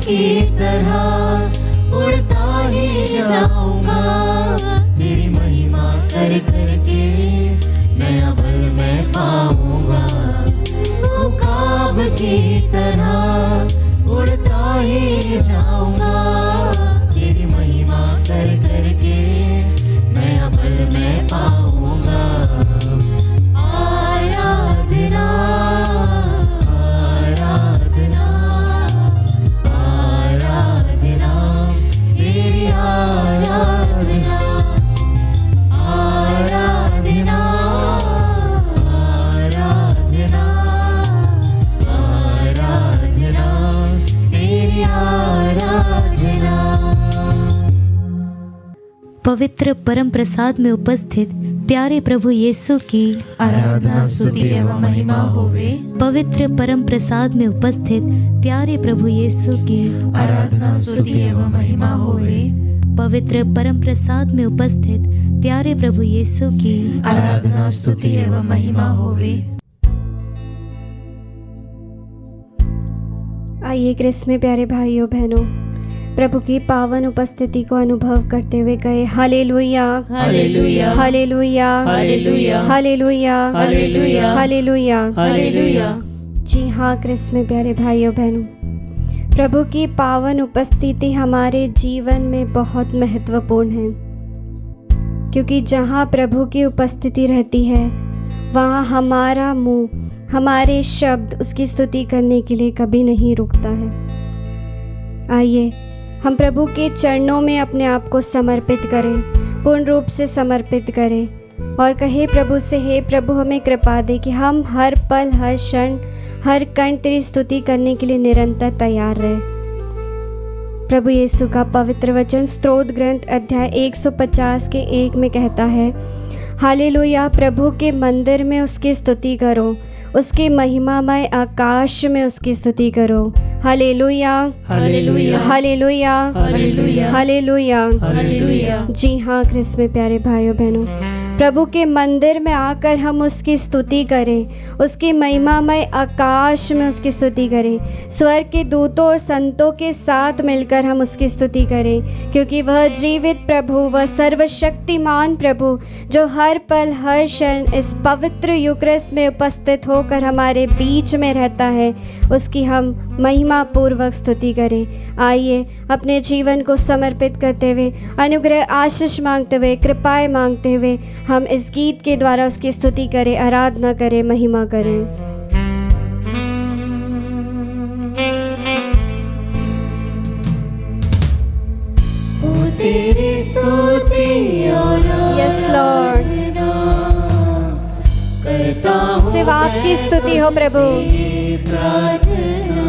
की तरह उड़ता ही जाऊंगा, तेरी महिमा कर करके नया बल मैं पाऊंगा। उकाब की तरह उड़ता ही जाऊंगा, तेरी महिमा कर करके नया बल मैं पाऊंगा। आराधना आराधना आराधना तेरी आराधना आराधना आराधना आराधना तेरी आराधना। पवित्र परम प्रसाद में उपस्थित प्यारे प्रभु यीशु की आराधना स्तुति एवं महिमा होवे। पवित्र परम प्रसाद में उपस्थित प्यारे प्रभु यीशु की आराधना स्तुति एवं महिमा होवे। पवित्र परम प्रसाद में उपस्थित प्यारे प्रभु यीशु की आराधना स्तुति एवं महिमा होवे। आइए क्रिस्त में प्यारे भाइयों बहनों, प्रभु की पावन उपस्थिति को अनुभव करते हुए गए hallelujah hallelujah hallelujah hallelujah hallelujah hallelujah hallelujah. Hallelujah. जी हाँ क्रिस्त में प्यारे भाइयों बहनों, प्रभु की पावन उपस्थिति हमारे जीवन में बहुत महत्वपूर्ण है, क्योंकि जहाँ प्रभु की उपस्थिति रहती है वहाँ हमारा मुंह, हमारे शब्द उसकी स्तुति करने के लिए कभी नहीं रुकता है। आइए हम प्रभु के चरणों में अपने आप को समर्पित करें, पूर्ण रूप से समर्पित करें और कहे प्रभु से, हे प्रभु हमें कृपा दे कि हम हर पल हर क्षण हर कण तेरी स्तुति करने के लिए निरंतर तैयार रहे। प्रभु यीशु का पवित्र वचन स्तोत्र ग्रंथ अध्याय 150 के 1 में कहता है, हालेलुया, प्रभु के मंदिर में उसकी स्तुति करो, उसके महिमामय आकाश में उसकी स्तुति करो। Hallelujah hallelujah hallelujah hallelujah hallelujah. Hallelujah. जी हाँ क्रिस्त में प्यारे भाइयों बहनों, प्रभु के मंदिर में आकर हम उसकी स्तुति करें, उसकी महिमामय आकाश में उसकी स्तुति करें, स्वर्ग के दूतों और संतों के साथ मिलकर हम उसकी स्तुति करें, क्योंकि वह जीवित प्रभु, वह सर्वशक्तिमान प्रभु जो हर पल हर क्षण इस पवित्र यूक्रिस्ट में उपस्थित होकर हमारे बीच में रहता है, उसकी हम महिमा पूर्वक स्तुति करें। आइए अपने जीवन को समर्पित करते हुए, अनुग्रह आशीष मांगते हुए, कृपाएं मांगते हुए हम इस गीत के द्वारा उसकी स्तुति करें, आराधना करें, महिमा करें। तेरी स्तुति यस लॉर्ड, करता हूँ सिर्फ आपकी स्तुति हो प्रभु। प्रार्थना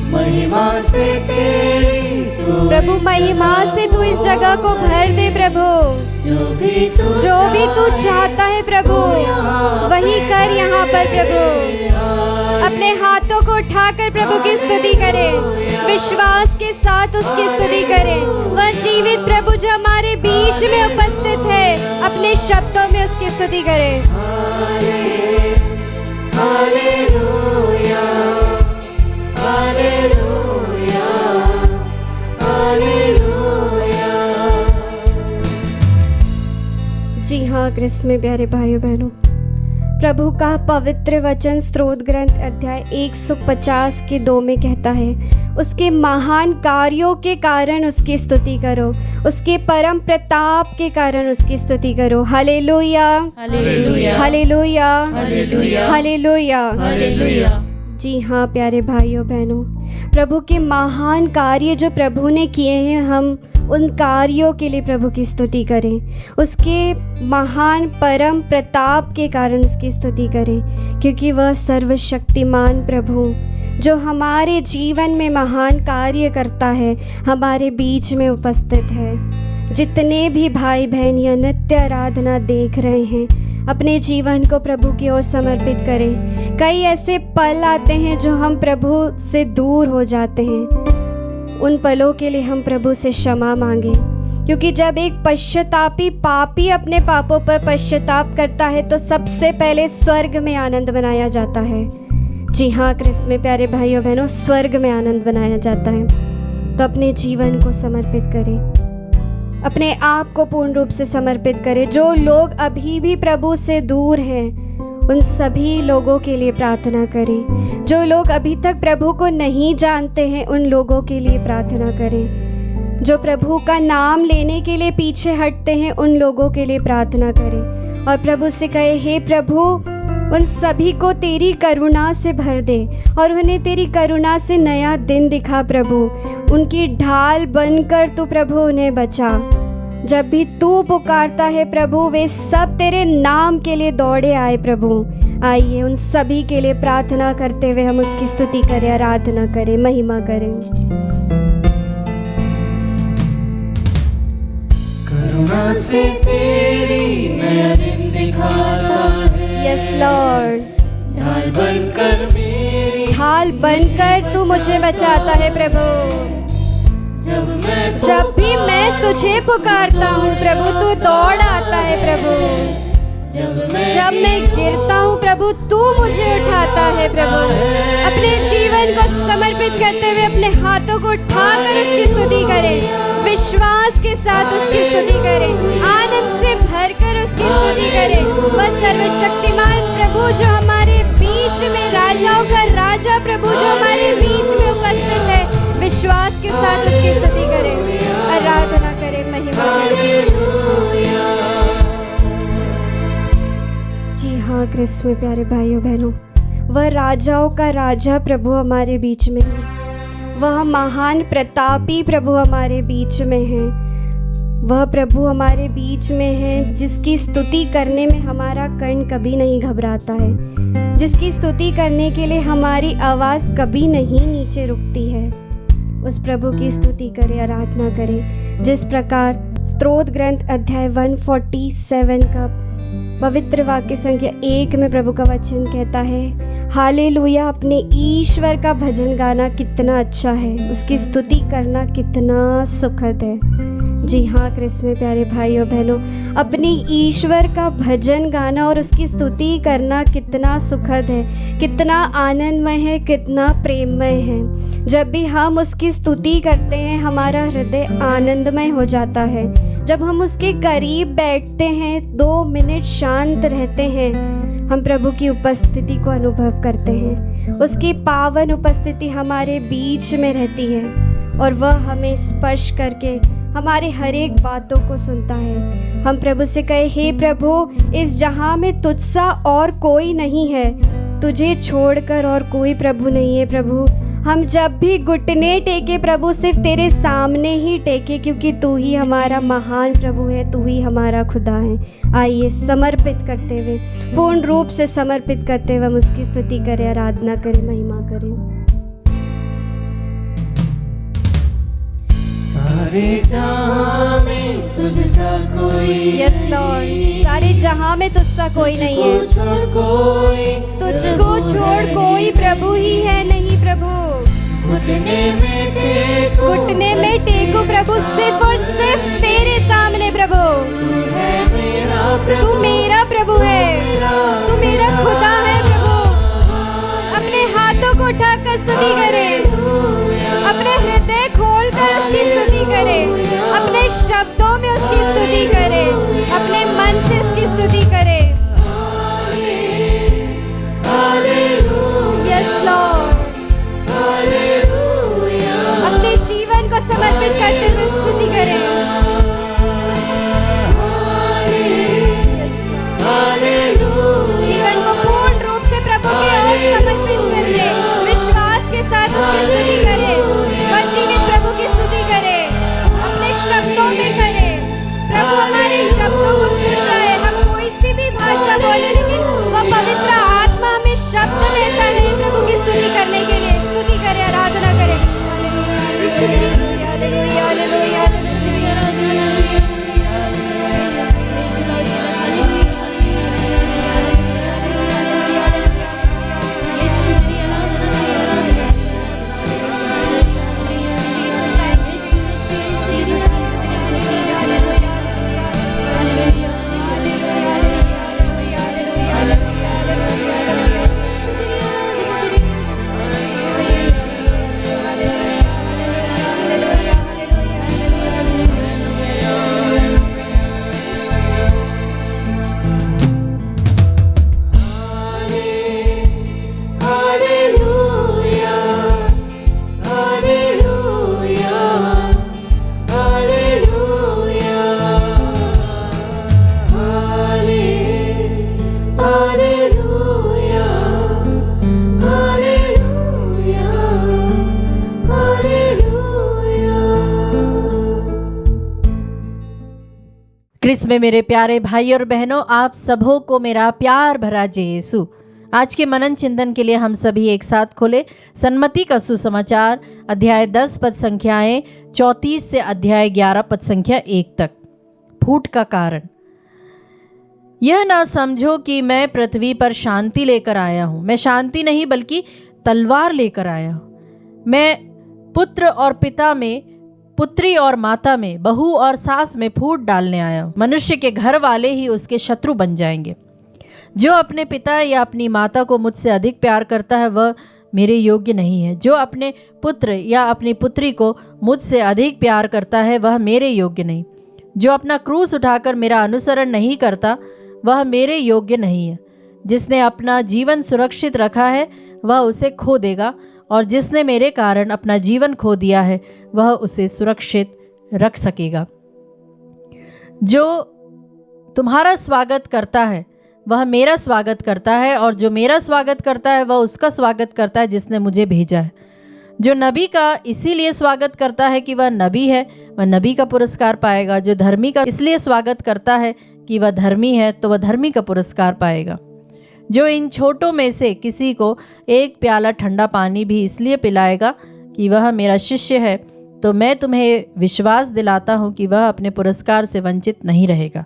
महिमा से तेरी तू प्रभु महिमा से तू इस जगह को भर दे प्रभु, जो भी तू चाहता है प्रभु वही कर यहाँ पर प्रभु। अपने हाथों को उठाकर प्रभु की स्तुति करें, विश्वास के साथ उसकी स्तुति करें। वह जीवित प्रभु जो हमारे बीच में उपस्थित है, अपने शब्दों में उसकी स्तुति करें। Hallelujah hallelujah hallelujah. जी हाँ क्रिस्त में प्यारे भाइयों बहनों, प्रभु का पवित्र वचन स्तोत्र ग्रंथ अध्याय 150 के 2 में कहता है, उसके महान कार्यों के कारण उसकी स्तुति करो, उसके परम प्रताप के कारण उसकी स्तुति करो। Hallelujah hallelujah hallelujah hallelujah hallelujah. Hallelujah. जी हाँ प्यारे भाइयों बहनों, प्रभु के महान कार्य जो प्रभु ने किए हैं, हम उन कार्यों के लिए प्रभु की स्तुति करें, उसके महान परम प्रताप के कारण उसकी स्तुति करें, क्योंकि वह सर्वशक्तिमान प्रभु जो हमारे जीवन में महान कार्य करता है, हमारे बीच में उपस्थित है। जितने भी भाई बहन यह नित्य आराधना देख रहे हैं, अपने जीवन को प्रभु की ओर समर्पित करें। कई ऐसे पल आते हैं जो हम प्रभु से दूर हो जाते हैं, उन पलों के लिए हम प्रभु से क्षमा मांगे, क्योंकि जब एक पश्चातापी पापी अपने पापों पर पश्चाताप करता है तो सबसे पहले स्वर्ग में आनंद मनाया जाता है। जी हाँ, क्रिस्त में प्यारे भाइयों बहनों, स्वर्ग में आनंद बनाया जाता है। तो अपने जीवन को समर्पित करें, अपने आप को पूर्ण रूप से समर्पित करें। जो लोग अभी भी प्रभु से दूर हैं उन सभी लोगों के लिए प्रार्थना करें। जो लोग अभी तक प्रभु को नहीं जानते हैं उन लोगों के लिए प्रार्थना करें। जो प्रभु का नाम लेने के लिए पीछे हटते हैं उन लोगों के लिए प्रार्थना करें और प्रभु से कहे, हे प्रभु, उन सभी को तेरी करुणा से भर दे और उन्हें तेरी करुणा से नया दिन दिखा। प्रभु, उनकी ढाल बनकर तू प्रभु उन्हें बचा। जब भी तू पुकारता है प्रभु, वे सब तेरे नाम के लिए दौड़े आए। प्रभु, आइए उन सभी के लिए प्रार्थना करते हुए हम उसकी स्तुति करें, आराधना करें, महिमा करें। करुणा से तेरी नया दिन दिखाता है। यस लॉर्ड, ढाल बनकर मेरी, ढाल बनकर तू मुझे बचाता है। प्रभु, जब भी मैं तुझे पुकारता हूँ प्रभु, तू दौड़ आता है। प्रभु, जब मैं गिरता हूँ प्रभु, तू मुझे उठाता है। प्रभु, अपने जीवन को समर्पित करते हुए अपने हाथों को उठाकर उसकी स्तुति करें, विश्वास के साथ उसकी स्तुति करें, आनंद से भरकर उसकी स्तुति करें। वह सर्वशक्तिमान प्रभु जो हमारे बीच में, राजाओं का राजा प्रभु जो हमारे बीच में उपस्थित है, विश्वास के साथ उसकी स्तुति करें, आराधना करें, महिमा करें। जी हाँ, क्रिस्त में प्यारे भाइयों बहनों, वह राजाओं का राजा प्रभु हमारे बीच में है। वह महान प्रतापी प्रभु हमारे बीच में है। वह प्रभु हमारे बीच में है जिसकी स्तुति करने में हमारा कर्ण कभी नहीं घबराता है, जिसकी स्तुति करने के लिए हमारी आवाज़ कभी नहीं नीचे रुकती है। उस प्रभु की स्तुति करें, आराधना करें। जिस प्रकार स्तोत्र ग्रंथ अध्याय 147 का पवित्र वाक्य संख्या 1 में प्रभु का वचन कहता है, हालेलुया, अपने ईश्वर का भजन गाना कितना अच्छा है, उसकी स्तुति करना कितना सुखद है। जी हाँ, क्रिस्त में प्यारे भाइयों बहनों, अपने ईश्वर का भजन गाना और उसकी स्तुति करना कितना सुखद है, कितना आनंदमय है, कितना प्रेममय है। जब भी हम उसकी स्तुति करते हैं हमारा हृदय आनंदमय हो जाता है। जब हम उसके करीब बैठते हैं, 2 मिनट शांत रहते हैं, हम प्रभु की उपस्थिति को अनुभव करते हैं। उसकी पावन उपस्थिति हमारे बीच में रहती है और वह हमें स्पर्श करके हमारे हर एक बातों को सुनता है। हम प्रभु से कहे, हे प्रभु, इस जहां में तुझसा और कोई नहीं है, तुझे छोड़कर और कोई प्रभु नहीं है। प्रभु, हम जब भी घुटने टेके प्रभु, सिर्फ तेरे सामने ही टेके, क्योंकि तू ही हमारा महान प्रभु है, तू ही हमारा खुदा है। आइए समर्पित करते हुए, पूर्ण रूप से समर्पित करते हुए हम उसकी स्तुति करें, आराधना करें, महिमा करें। सारे जहां में तुझसा कोई, यस लॉर्ड, सारे जहां में तुझसा कोई नहीं है, तुझको छोड़ कोई प्रभु ही है नहीं। प्रभु, घुटने में टेको प्रभु, सिर्फ और सिर्फ तेरे सामने। प्रभु, तू मेरा प्रभु है, तू मेरा खुदा है। प्रभु, अपने हाथों को उठाकर स्तुति करें, अपने हृदय खोलकर उसकी स्तुति करें, अपने शब्दों में उसकी स्तुति करें, अपने मन से उसकी स्तुति करें। यस लॉर्ड, अपने जीवन को समर्पित करते हुए स्तुति करें। जीवन को पूर्ण रूप से प्रभु की ओर समर्पित कर दे, विश्वास के साथ उसकी स्तुति करें, और जीवित प्रभु की स्तुति करें, अपने शब्दों में करें। प्रभु हमारे शब्दों को सुन रहा है, हम कोई सी भी भाषा बोले, लेकिन वह पवित्र आत्मा हमें शब्द देता है प्रभु की स्तुति करने के लिए। स्तुति करें, आराधना करें। Hallelujah, hallelujah, hallelujah, hallelujah. क्रिस्त में मेरे प्यारे भाई और बहनों, आप सबों को मेरा प्यार भरा जय यीशु। आज के मनन चिंतन के लिए हम सभी एक साथ खोले सन्मति का सुसमाचार अध्याय 10 पद संख्याएं 34 से अध्याय 11 पद संख्या 1 तक। फूट का कारण। यह ना समझो कि मैं पृथ्वी पर शांति लेकर आया हूँ। मैं शांति नहीं बल्कि तलवार लेकर आया हूँ। मैं पुत्र और पिता में, पुत्री और माता में, बहू और सास में फूट डालने आया हूँ। मनुष्य के घर वाले ही उसके शत्रु बन जाएंगे। जो अपने पिता या अपनी माता को मुझसे अधिक प्यार करता है वह मेरे योग्य नहीं है। जो अपने पुत्र या अपनी पुत्री को मुझसे अधिक प्यार करता है वह मेरे योग्य नहीं। जो अपना क्रूस उठाकर मेरा अनुसरण नहीं करता वह मेरे योग्य नहीं है। जिसने अपना जीवन सुरक्षित रखा है वह उसे खो देगा, और जिसने मेरे कारण अपना जीवन खो दिया है वह उसे सुरक्षित रख सकेगा। जो तुम्हारा स्वागत करता है वह मेरा स्वागत करता है, और जो मेरा स्वागत करता है वह उसका स्वागत करता है जिसने मुझे भेजा है। जो नबी का इसीलिए स्वागत करता है कि वह नबी है, वह नबी का पुरस्कार पाएगा। जो धर्मी का इसलिए स्वागत करता है कि वह धर्मी है, तो वह धर्मी का पुरस्कार पाएगा। जो इन छोटों में से किसी को एक प्याला ठंडा पानी भी इसलिए पिलाएगा कि वह मेरा शिष्य है, तो मैं तुम्हें विश्वास दिलाता हूँ कि वह अपने पुरस्कार से वंचित नहीं रहेगा।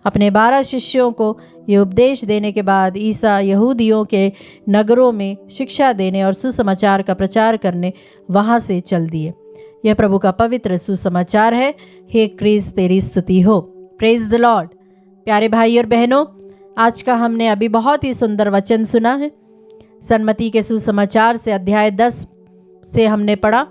अपने 12 शिष्यों को ये उपदेश देने के बाद ईसा यहूदियों के नगरों में शिक्षा देने और सुसमाचार का प्रचार करने वहाँ से चल दिए। यह प्रभु का पवित्र सुसमाचार है। हे क्रिस्त तेरी स्तुति हो। Praise the Lord. प्यारे भाई और बहनों, आज का हमने अभी बहुत ही सुंदर वचन सुना है। सन्मति के सुसमाचार से अध्याय 10 से हमने पढ़ा,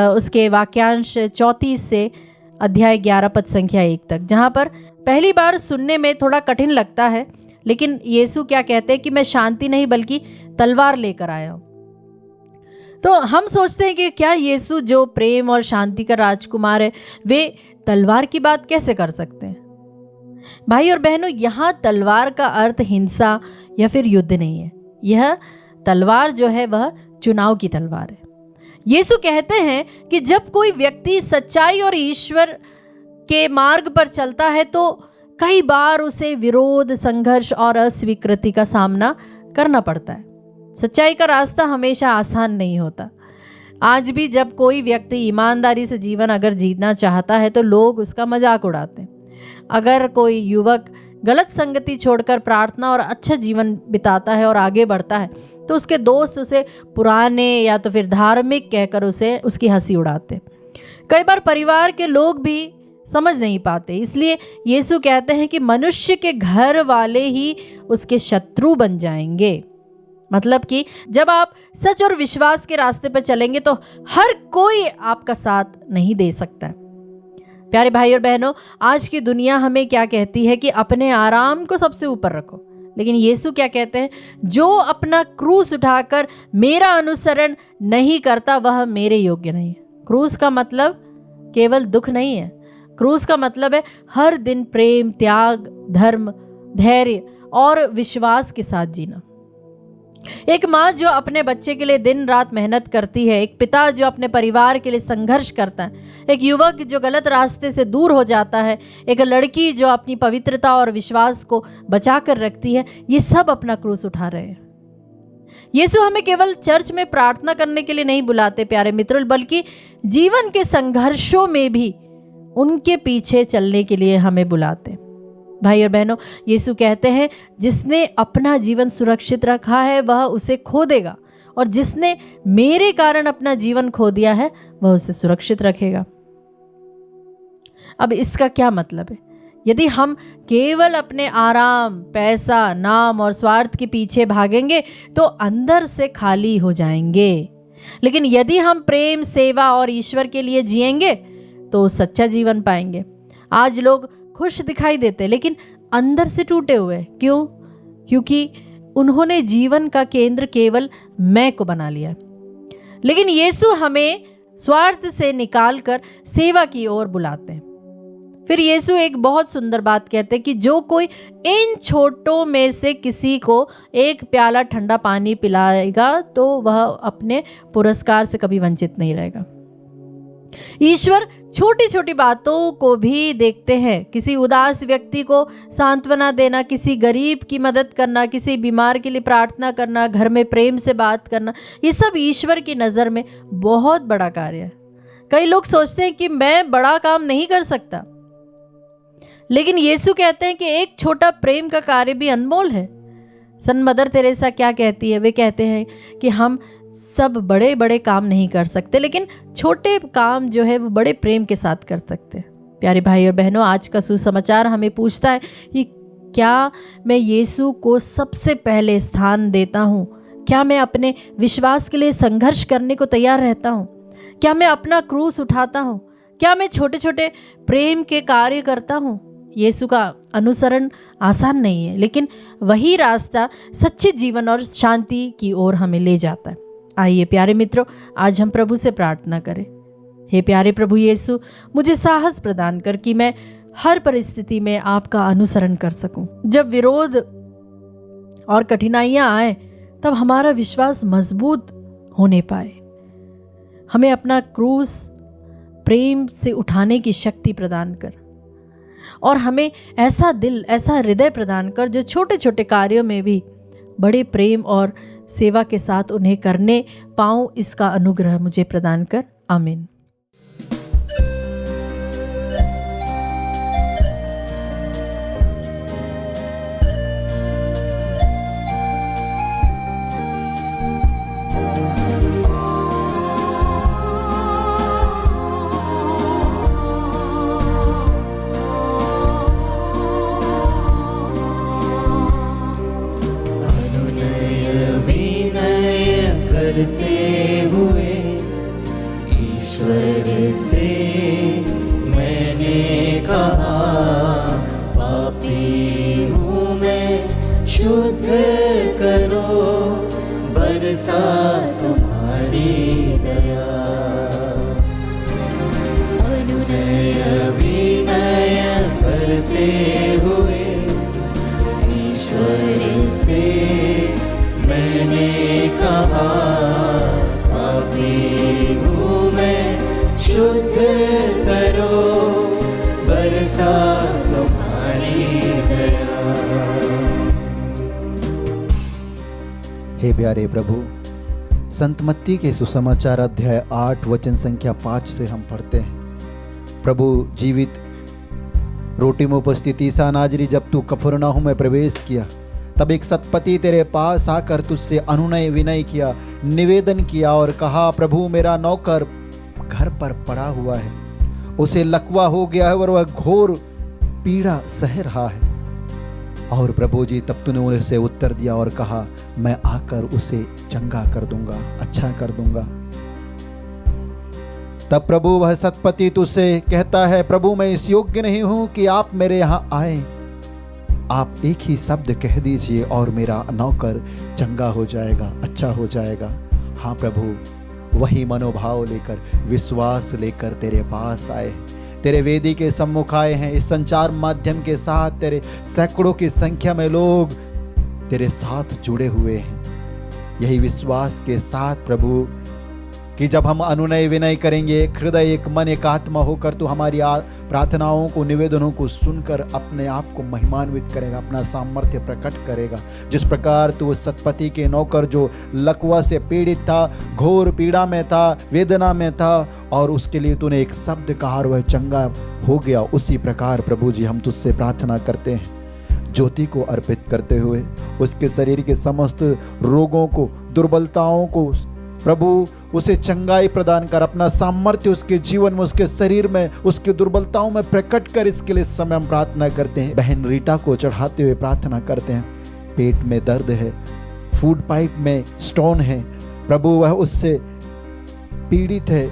उसके वाक्यांश 34 से अध्याय 11 पद संख्या 1 तक, जहाँ पर पहली बार सुनने में थोड़ा कठिन लगता है, लेकिन यीशु क्या कहते हैं कि मैं शांति नहीं बल्कि तलवार लेकर आया हूँ। तो हम सोचते हैं कि क्या यीशु जो प्रेम और शांति का राजकुमार है वे तलवार की बात कैसे कर सकते हैं। भाई और बहनों, यहाँ तलवार का अर्थ हिंसा या फिर युद्ध नहीं है। यह तलवार जो है वह चुनाव की तलवार है। यीशु कहते हैं कि जब कोई व्यक्ति सच्चाई और ईश्वर के मार्ग पर चलता है तो कई बार उसे विरोध, संघर्ष और अस्वीकृति का सामना करना पड़ता है। सच्चाई का रास्ता हमेशा आसान नहीं होता। आज भी जब कोई व्यक्ति ईमानदारी से जीवन अगर जीना चाहता है तो लोग उसका मजाक उड़ाते हैं। अगर कोई युवक गलत संगति छोड़कर प्रार्थना और अच्छा जीवन बिताता है और आगे बढ़ता है तो उसके दोस्त उसे पुराने या तो फिर धार्मिक कहकर उसे उसकी हंसी उड़ाते। कई बार परिवार के लोग भी समझ नहीं पाते। इसलिए यीशु कहते हैं कि मनुष्य के घर वाले ही उसके शत्रु बन जाएंगे। मतलब कि जब आप सच और विश्वास के रास्ते पर चलेंगे तो हर कोई आपका साथ नहीं दे सकता। प्यारे भाई और बहनों, आज की दुनिया हमें क्या कहती है कि अपने आराम को सबसे ऊपर रखो, लेकिन यीशु क्या कहते हैं, जो अपना क्रूस उठाकर मेरा अनुसरण नहीं करता वह मेरे योग्य नहीं है। क्रूस का मतलब केवल दुख नहीं है। क्रूस का मतलब है हर दिन प्रेम, त्याग, धर्म, धैर्य और विश्वास के साथ जीना। एक माँ जो अपने बच्चे के लिए दिन रात मेहनत करती है, एक पिता जो अपने परिवार के लिए संघर्ष करता है, एक युवक जो गलत रास्ते से दूर हो जाता है, एक लड़की जो अपनी पवित्रता और विश्वास को बचा कर रखती है, ये सब अपना क्रूस उठा रहे हैं। यीशु हमें केवल चर्च में प्रार्थना करने के लिए नहीं बुलाते प्यारे मित्रों, बल्कि जीवन के संघर्षों में भी उनके पीछे चलने के लिए हमें बुलाते। भाई और बहनों, यीशु कहते हैं जिसने अपना जीवन सुरक्षित रखा है वह उसे खो देगा, और जिसने मेरे कारण अपना जीवन खो दिया है वह उसे सुरक्षित रखेगा। अब इसका क्या मतलब है? यदि हम केवल अपने आराम, पैसा, नाम और स्वार्थ के पीछे भागेंगे तो अंदर से खाली हो जाएंगे। लेकिन यदि हम प्रेम, सेवा और ईश्वर के लिए जिएंगे तो सच्चा जीवन पाएंगे। आज लोग खुश दिखाई देते लेकिन अंदर से टूटे हुए। क्यों? क्योंकि उन्होंने जीवन का केंद्र केवल मैं को बना लिया। लेकिन यीशु हमें स्वार्थ से निकालकर सेवा की ओर बुलाते हैं। फिर यीशु एक बहुत सुंदर बात कहते हैं कि जो कोई इन छोटों में से किसी को एक प्याला ठंडा पानी पिलाएगा तो वह अपने पुरस्कार से कभी वंचित नहीं रहेगा। ईश्वर छोटी छोटी बातों को भी देखते हैं। किसी उदास व्यक्ति को सांत्वना देना, किसी गरीब की मदद करना, किसी बीमार के लिए प्रार्थना करना, घर में प्रेम से बात करना, ये सब ईश्वर की नज़र में बहुत बड़ा कार्य है। कई लोग सोचते हैं कि मैं बड़ा काम नहीं कर सकता, लेकिन यीशु कहते हैं कि एक छोटा प्रेम का कार्य भी अनमोल है। संत मदर तेरेसा क्या कहती है? वे कहते हैं कि हम सब बड़े बड़े काम नहीं कर सकते, लेकिन छोटे काम जो है वो बड़े प्रेम के साथ कर सकते हैं। प्यारे भाई और बहनों, आज का सुसमाचार हमें पूछता है कि क्या मैं यीशु को सबसे पहले स्थान देता हूँ? क्या मैं अपने विश्वास के लिए संघर्ष करने को तैयार रहता हूँ? क्या मैं अपना क्रूस उठाता हूँ? क्या मैं छोटे छोटे प्रेम के कार्य करता हूँ? यीशु का अनुसरण आसान नहीं है, लेकिन वही रास्ता सच्चे जीवन और शांति की ओर हमें ले जाता है। आइए प्यारे मित्रों, आज हम प्रभु से प्रार्थना करें। हे प्यारे प्रभु यीशु, मुझे साहस प्रदान कर कि मैं हर परिस्थिति में आपका अनुसरण कर सकूं। जब विरोध और कठिनाइयां आए तब हमारा विश्वास मजबूत होने पाए। हमें अपना क्रूस प्रेम से उठाने की शक्ति प्रदान कर, और हमें ऐसा दिल, ऐसा हृदय प्रदान कर जो छोटे छोटे कार्यों में भी बड़े प्रेम और सेवा के साथ उन्हें करने पाऊं। इसका अनुग्रह मुझे प्रदान कर। आमीन। करते हुए ईश्वर से मैंने कहा, पापी हूँ मैं, शुद्ध करो, बरसा तुम्हारी दया। अनुनय विनय करते हुए ईश्वर से मैंने कहा, पापी हूँ मैं, शुद्ध करो, बरसा तुम्हारी दया। हे प्यारे प्रभु, संत मत्ती के सुसमाचार अध्याय 8 वचन संख्या 5 से हम पढ़ते हैं। प्रभु जीवित रोटी में उपस्थित ईसा नाजरी, जब तू कफरनहूम में प्रवेश किया तब एक सतपति तेरे पास आकर तुझसे अनुनय विनय किया, निवेदन किया और कहा, प्रभु मेरा नौकर घर पर पड़ा हुआ है, उसे लकवा हो गया है और वह घोर पीड़ा सह रहा है। और प्रभु जी, तब तूने उसे उत्तर दिया और कहा, मैं आकर उसे चंगा कर दूंगा, अच्छा कर दूंगा। तब प्रभु वह सतपति तुझसे कहता है, प्रभु मैं इस योग्य नहीं हूं कि आप मेरे यहाँ आए, आप एक ही शब्द कह दीजिए और मेरा नौकर चंगा हो जाएगा, अच्छा हो जाएगा। हाँ प्रभु, वही मनोभाव लेकर, विश्वास लेकर तेरे पास आए, तेरे वेदी के सम्मुख आए हैं। इस संचार माध्यम के साथ तेरे सैकड़ों की संख्या में लोग तेरे साथ जुड़े हुए हैं। यही विश्वास के साथ प्रभु कि जब हम अनुनय विनय करेंगे, एक हृदय, एक मन, एक आत्मा होकर, तो हमारी प्रार्थनाओं को, निवेदनों को सुनकर अपने आप को महिमान्वित करेगा, अपना सामर्थ्य प्रकट करेगा। जिस प्रकार तू उस सतपति के नौकर जो लकवा से पीड़ित था, घोर पीड़ा में था, वेदना में था, और उसके लिए तूने एक शब्द कहा और वह चंगा हो गया, उसी प्रकार प्रभु जी हम तुझसे प्रार्थना करते हैं। ज्योति को अर्पित करते हुए उसके शरीर के समस्त रोगों को, दुर्बलताओं को प्रभु उसे चंगाई प्रदान कर, अपना सामर्थ्य उसके जीवन में, उसके शरीर में, उसकी दुर्बलताओं में प्रकट कर। इसके लिए समय हम प्रार्थना करते हैं। बहन रीटा को चढ़ाते हुए प्रार्थना करते हैं। पेट में दर्द है, फूड पाइप में स्टोन है, प्रभु वह उससे पीड़ित है,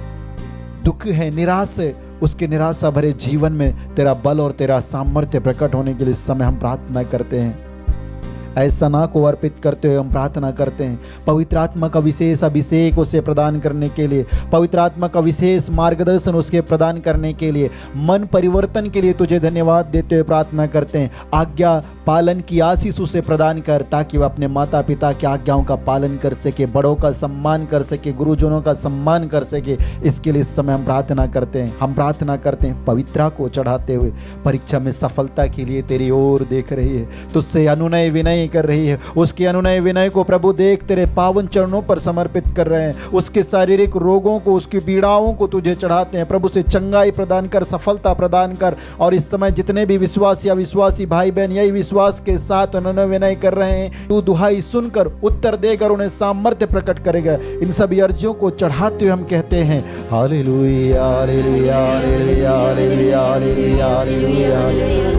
दुख है, निराश है। उसके निराशा भरे जीवन में तेरा बल और तेरा सामर्थ्य प्रकट होने के लिए समय हम प्रार्थना करते हैं। ऐसा ना को अर्पित करते हुए हम प्रार्थना करते हैं पवित्र आत्मा का विशेष अभिषेक उसे प्रदान करने के लिए, पवित्र आत्मा का विशेष मार्गदर्शन उसके प्रदान करने के लिए, मन परिवर्तन के लिए तुझे धन्यवाद देते हुए प्रार्थना करते हैं। आज्ञा पालन की आशीष उसे प्रदान कर ताकि वह अपने माता पिता की आज्ञाओं का पालन कर सके, बड़ों का सम्मान कर सके, गुरुजनों का सम्मान कर सके। इसके लिए इस समय हम प्रार्थना करते हैं। हम प्रार्थना करते हैं पवित्रा को चढ़ाते हुए परीक्षा में सफलता के लिए तेरी ओर देख रही है, तुझसे अनुनय विनय कर रही है। उसके अनुनय विनय को प्रभु देख तेरे पावन चरणों पर समर्पित कर रहे हैं। उसके शारीरिक रोगों को, उसकी पीड़ाओं को तुझे चढ़ाते हैं। प्रभु से चंगाई प्रदान कर, सफलता प्रदान कर। और इस समय जितने भी विश्वासी अविश्वासी भाई बहन यही विश्वास के साथ अनुनय विनय कर रहे हैं, तू दुहाई सुनकर उत्तर देकर उन्हें सामर्थ्य प्रकट करेगा। इन सभी अर्जियों को चढ़ाते हुए हम कहते हैं hallelujah hallelujah hallelujah hallelujah hallelujah hallelujah.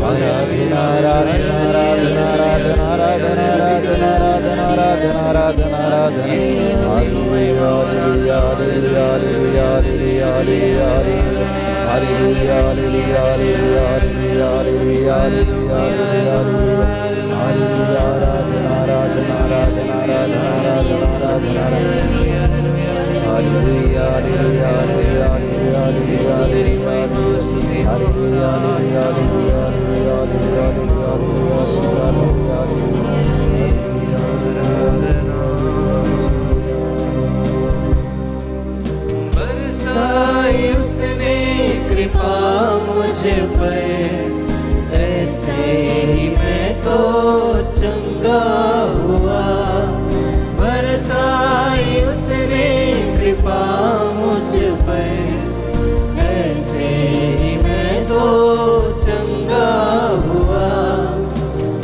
आराधना आराधना आराधना आराधना आराधना आराधना आराधना आराधना आराधना आराधना। Hallelujah hallelujah hallelujah hallelujah hallelujah hallelujah hallelujah hallelujah hallelujah hallelujah hallelujah hallelujah. आराधना आराधना आराधना आराधना आराधना आराधना hallelujah hallelujah hallelujah hallelujah hallelujah hallelujah hallelujah बरसाई उसने कृपा मुझ पर, ऐसे ही मैं तो चंगा हुआ। बरसाई उसने कृपा मुझ पर, ऐसे ही मैं तो चंगा हुआ।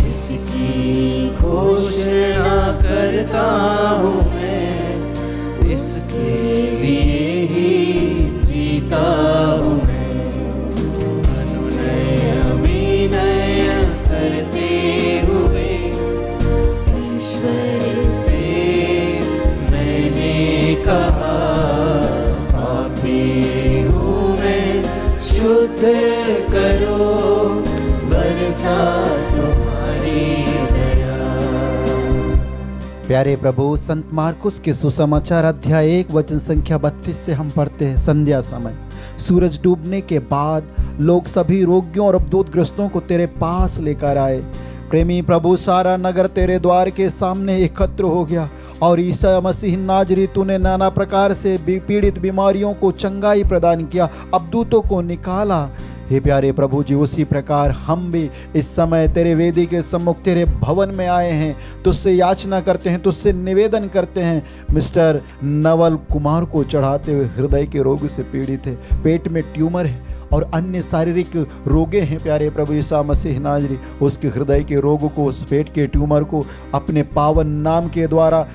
इसकी घोषणा करता हूँ मैं, इसके लिए ही जीता हूँ मैं। अनुनय विनय करते हुए ईश्वर से मैंने कहा, पापी हूँ मैं, शुद्ध करो बरसा तुम्हारी दया। प्यारे प्रभु, संत मार्कुस के सुसमाचार अध्याय 1 वचन संख्या 32 से हम पढ़ते हैं। संध्या समय सूरज डूबने के बाद लोग सभी रोगियों और अबदूतग्रस्तों को तेरे पास लेकर आए। प्रेमी प्रभु, सारा नगर तेरे द्वार के सामने एकत्र हो गया और ईसा मसीह नाजरी तूने नाना प्रकार से पीड़ित बीमारियों को चंगाई प्रदान किया, अबदूतों को निकाला। हे प्यारे प्रभु जी, उसी प्रकार हम भी इस समय तेरे वेदी के सम्मुख तेरे भवन में आए हैं। तुझसे याचना करते हैं, तुझसे निवेदन करते हैं। मिस्टर नवल कुमार को चढ़ाते हुए हृदय के रोग से पीड़ित है, पेट में ट्यूमर है और अन्य शारीरिक रोगे हैं। प्यारे प्रभु ईसा मसीह नाजरी उसके हृदय के रोग को, उस पेट के ट्यूमर को अपने पावन नाम के द्वारा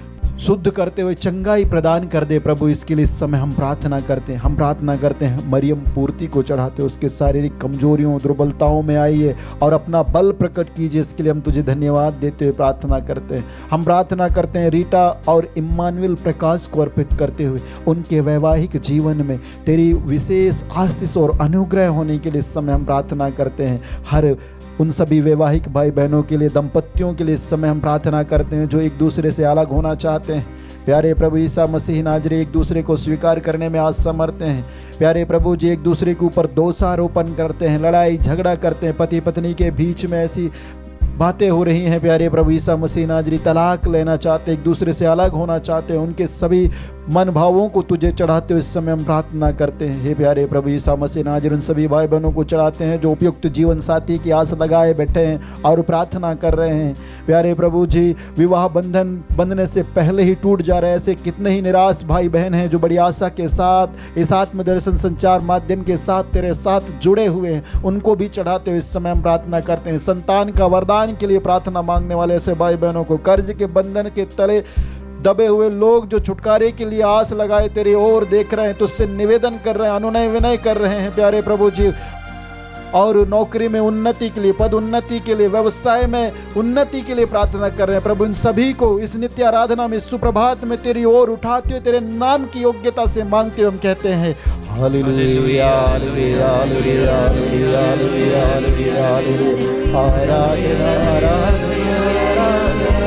शुद्ध करते हुए चंगाई प्रदान कर दे प्रभु। इसके लिए इस समय हम प्रार्थना करते हैं। हम प्रार्थना करते हैं मरियम पूर्ति को चढ़ाते, उसके शारीरिक कमजोरियों दुर्बलताओं में आइए और अपना बल प्रकट कीजिए। इसके लिए हम तुझे धन्यवाद देते हुए प्रार्थना करते हैं। हम प्रार्थना करते हैं रीटा और इम्मानुएल प्रकाश को अर्पित करते हुए उनके वैवाहिक जीवन में तेरी विशेष आशीष और अनुग्रह होने के लिए इस समय हम प्रार्थना करते हैं। हर उन सभी वैवाहिक भाई बहनों के लिए, दंपतियों के लिए इस समय हम प्रार्थना करते हैं जो एक दूसरे से अलग होना चाहते हैं। प्यारे प्रभु ईसा मसीह नाजरी एक दूसरे को स्वीकार करने में असमर्थ हैं। प्यारे प्रभु जी, एक दूसरे के ऊपर दोषारोपण करते हैं, लड़ाई झगड़ा करते हैं, पति पत्नी के बीच में ऐसी बातें हो रही हैं। प्यारे प्रभु ईसा मसीह नाजरी तलाक लेना चाहते, एक दूसरे से अलग होना चाहते हैं। उनके सभी मन भावों को तुझे चढ़ाते हुए इस समय हम प्रार्थना करते हैं। हे प्यारे प्रभु ईसा मसीह नाजरी उन सभी भाई बहनों को चढ़ाते हैं जो उपयुक्त जीवन साथी की आस लगाए बैठे हैं और प्रार्थना कर रहे हैं। प्यारे प्रभु जी, विवाह बंधन बंधने से पहले ही टूट जा रहे ऐसे कितने ही निराश भाई बहन हैं जो बड़ी आशा के साथ इस आत्मदर्शन संचार माध्यम के साथ तेरे साथ जुड़े हुए हैं। उनको भी चढ़ाते हुए इस समय हम प्रार्थना करते हैं। संतान का वरदान के लिए प्रार्थना मांगने वाले ऐसे भाई बहनों को, कर्ज के बंधन के तले दबे हुए लोग जो छुटकारे के लिए आस लगाए तेरी ओर देख रहे हैं, तुझसे निवेदन कर रहे हैं, अनुनय विनय कर रहे हैं प्यारे प्रभु जी। और नौकरी में उन्नति के लिए, पद उन्नति के लिए, व्यवसाय में उन्नति के लिए प्रार्थना कर रहे हैं प्रभु। इन सभी को इस नित्य आराधना में, सुप्रभात में तेरी ओर उठाते हुए तेरे नाम की योग्यता से मांगते हुए हम कहते हैं hallelujah hallelujah hallelujah hallelujah hallelujah hallelujah. आराधना आराधना आराधना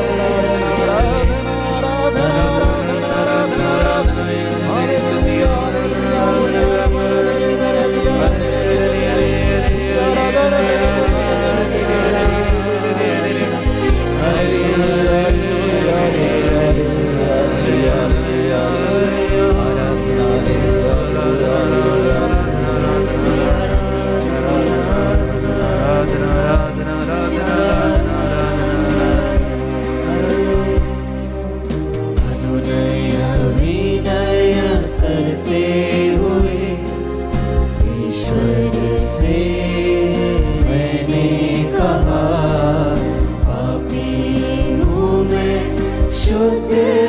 शुद्ध